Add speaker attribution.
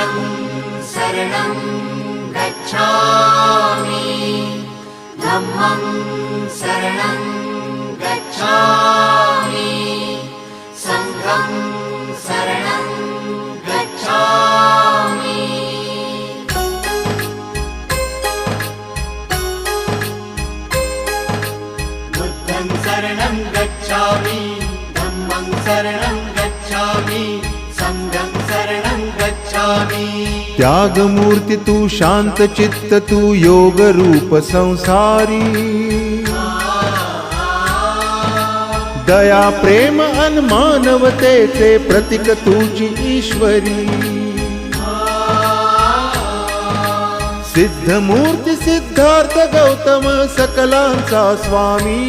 Speaker 1: बुद्धं शरणं गच्छामि धम्मं शरणं गच्छामि संघं शरणं गच्छामि बुद्धं शरणं गच्छामि धम्मं शरणं गच्छामि संघं शरणं गच्छामि।
Speaker 2: त्यागमूर्ती तू शांत चित्त तू योग रूप संसारी दया प्रेम अन मानवतेचे प्रतीक तुझी ईश्वरी सिद्धमूर्ती सिद्धार्थ गौतम सकलांचा स्वामी